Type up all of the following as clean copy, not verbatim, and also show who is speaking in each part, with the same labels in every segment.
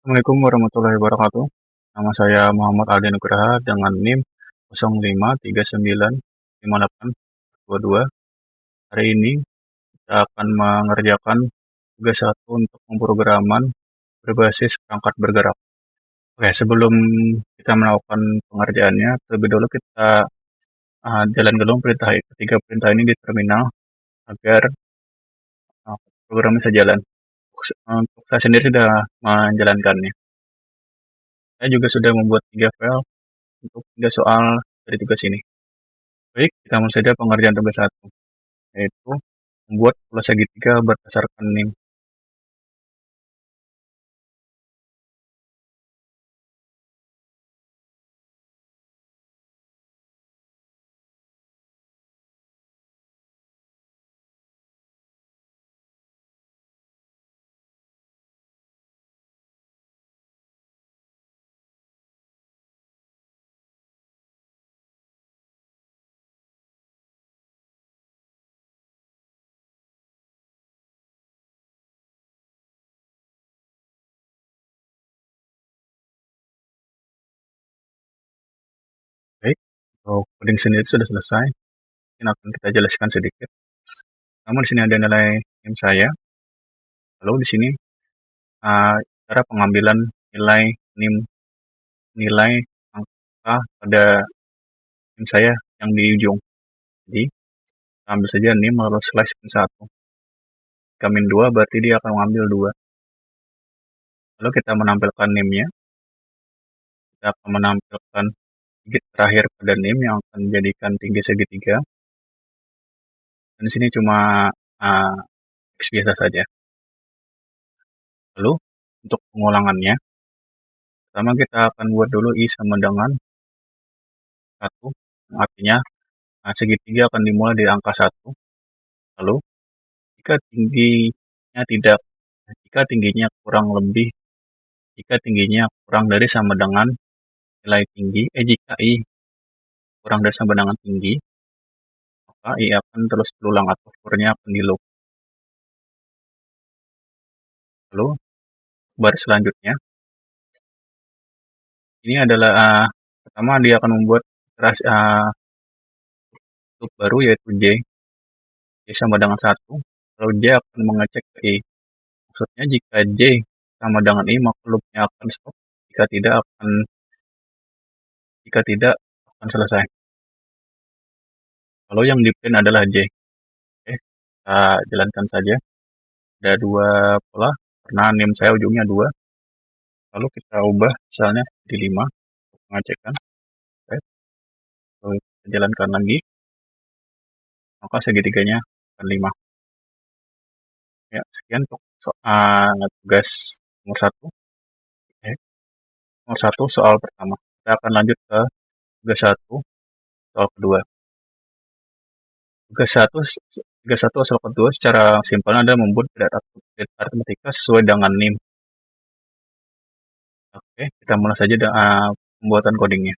Speaker 1: Assalamualaikum warahmatullahi wabarakatuh. Nama saya Muhammad Aldi Nugraha dengan NIM 05395822. Hari ini kita akan mengerjakan tugas satu untuk pemrograman berbasis perangkat bergerak. Oke, sebelum kita melakukan pengerjaannya, terlebih dahulu kita jalan dulu ketiga perintah ini di terminal agar program bisa jalan. Untuk saya sendiri sudah menjalankannya. Saya juga sudah membuat 3 file untuk 3 soal dari tugas ini. Baik, kita mulai saja pengerjaan tugas satu, yaitu membuat pola segitiga berdasarkan NIM. Baik, untuk coding sendiri sudah selesai. Mungkin akan kita jelaskan sedikit. Pertama di sini ada nilai NIM saya. Lalu di sini cara pengambilan nilai NIM, nilai angka pada NIM saya yang di ujung. Jadi kita ambil saja NIM lalu slash min 1. Jika min 2 berarti dia akan mengambil 2. Lalu kita menampilkan NIM-nya. Kita akan menampilkan digit terakhir pada NIM yang akan menjadikan tinggi segitiga. Dan di sini cuma X biasa saja. Lalu untuk pengulangannya, pertama kita akan buat dulu I sama dengan 1, yang artinya segitiga akan dimulai dari angka 1. Lalu jika tingginya tidak, jika tingginya kurang lebih, jika tingginya kurang dari sama dengan nilai tinggi, jika I kurang dari sama dengan tinggi, maka I akan terus berulang atau for-nya akan di loop. Lalu baris selanjutnya, ini adalah pertama dia akan membuat loop baru yaitu J sama dengan 1, lalu J akan mengecek ke I. Maksudnya jika J sama dengan I, maka loopnya akan stop. Jika tidak akan selesai. Lalu yang di print adalah J. Oke, kita jalankan saja. Ada 2 pola, karena NIM saya ujungnya 2. Lalu kita ubah misalnya di 5 untuk pengecekan. Oke, lalu kita jalankan lagi, maka segitiganya akan 5. Ya, sekian untuk tugas nomor 1. Oke, nomor 1 soal pertama. Kita akan lanjut ke tugas 1 soal kedua. Tugas 1 soal kedua secara simpelnya adalah membuat data aritmatika sesuai dengan NIM. Oke, kita mulai saja dengan pembuatan codingnya.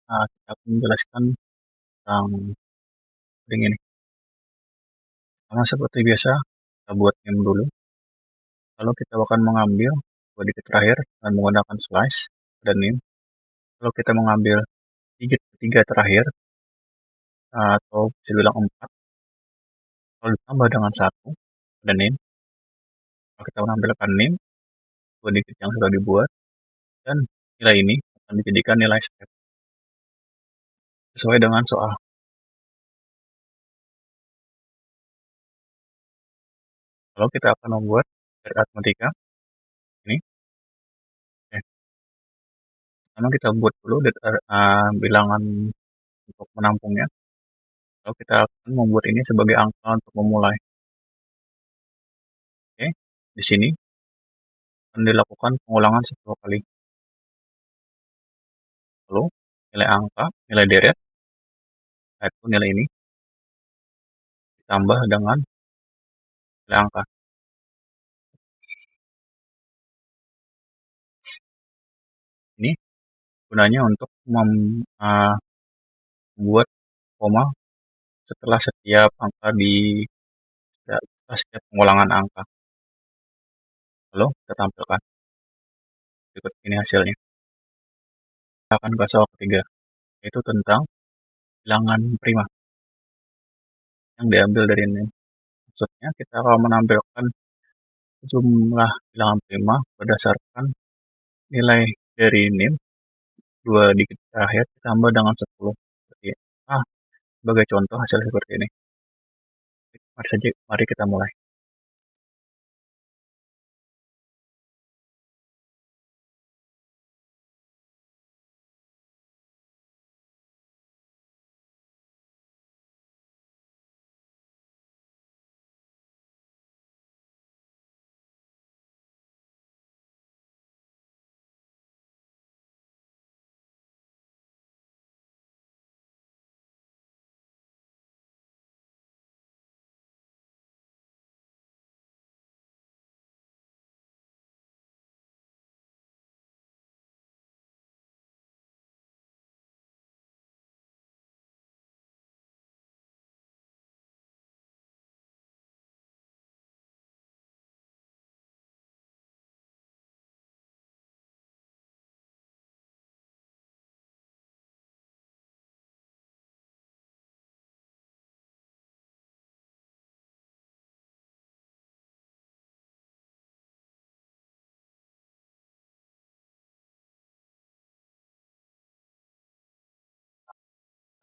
Speaker 1: Kita akan menjelaskan tentang coding ini. Sama seperti biasa, kita buat NIM dulu. Lalu kita akan mengambil 2 digit terakhir dan menggunakan slash dan NIM. Lalu kita mengambil digit ketiga terakhir, atau bisa dibilang 4, lalu ditambah dengan 1 dan NIM. Lalu kita menampilkan NIM, 2 digit yang sudah dibuat, dan nilai ini akan dijadikan nilai step sesuai dengan soal. Kalau kita akan membuat dari aritmatika ini, oke, pertama kita buat dulu bilangan untuk menampungnya. Lalu kita akan membuat ini sebagai angka untuk memulai. Oke, di sini akan dilakukan pengulangan 10 kali. Lalu nilai angka, nilai deret, yaitu nilai ini, ditambah dengan nilai angka. Ini gunanya untuk membuat koma setelah setiap angka setelah setiap pengulangan angka. Lalu kita tampilkan berikut ini hasilnya. Kita akan ke soal ketiga, yaitu tentang bilangan prima yang diambil dari NIM. Maksudnya kita akan menampilkan jumlah bilangan prima berdasarkan nilai dari NIM 2 digit terakhir ditambah dengan 10. Sebagai contoh hasil seperti ini. Mari kita mulai.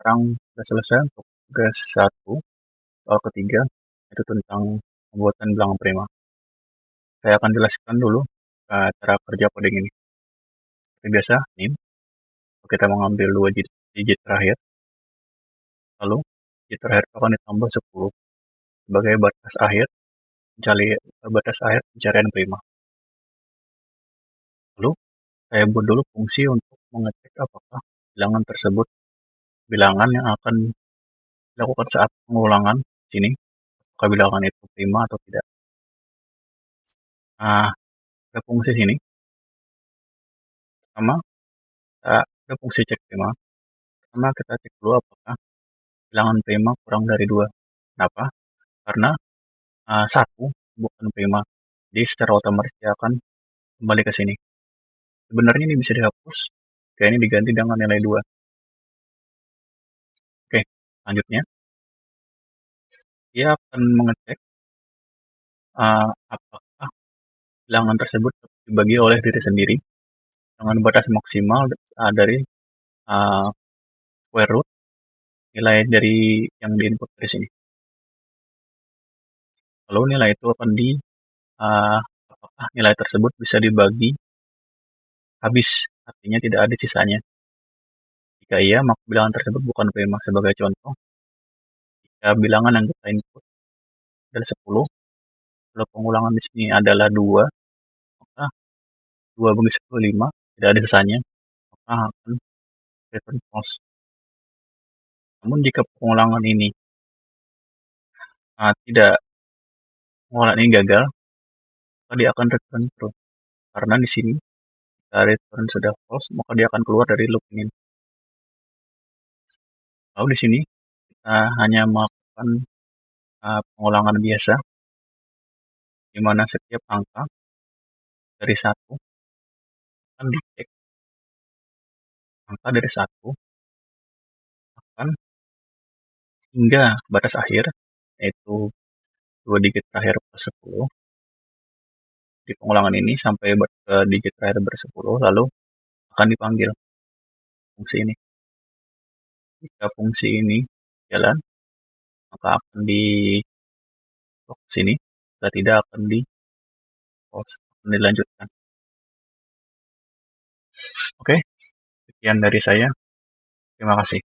Speaker 1: Sekarang sudah selesai untuk tugas 1, soal ketiga, itu tentang pembuatan bilangan prima. Saya akan jelaskan dulu cara kerja coding ini. Seperti biasa, NIM, kita mengambil 2 digit terakhir, lalu digit terakhir akan ditambah 10 sebagai batas akhir pencarian prima. Lalu saya buat dulu fungsi untuk mengecek apakah bilangan tersebut bilangan yang akan dilakukan saat pengulangan sini, apakah bilangan itu prima atau tidak. Nah, ada fungsi sini. Pertama, ada fungsi cek prima. Pertama, kita cek dulu apakah bilangan prima kurang dari 2. Kenapa? Karena 1 bukan prima. Jadi secara otomatis dia akan kembali ke sini. Sebenarnya ini bisa dihapus. Jika ini diganti dengan nilai 2. Oke, selanjutnya dia akan mengecek apakah bilangan tersebut dibagi oleh diri sendiri dengan batas maksimal dari square root nilai dari yang diinput dari sini. Lalu nilai itu akan apakah nilai tersebut bisa dibagi habis, artinya tidak ada sisanya. Jika iya, maka bilangan tersebut bukan prima. Sebagai contoh, jika bilangan yang kita input adalah 10, kalau pengulangan di sini adalah 2, maka 2 bagi 10, 5, tidak ada sisanya, maka akan return false. Namun jika pengulangan ini pengulangan ini gagal, maka dia akan return true. Karena di sini jika return sudah false, maka dia akan keluar dari loop ini. Lalu di sini kita hanya melakukan pengulangan biasa, di mana setiap angka dari 1 akan dicek. Angka dari 1 akan hingga batas akhir, yaitu 2 digit terakhir plus 10. Di pengulangan ini sampai ke digit terakhir bersepuluh, lalu akan dipanggil fungsi ini. Jika fungsi ini jalan, maka akan di sini jika tidak akan di-pause, akan dilanjutkan. Oke, sekian dari saya. Terima kasih.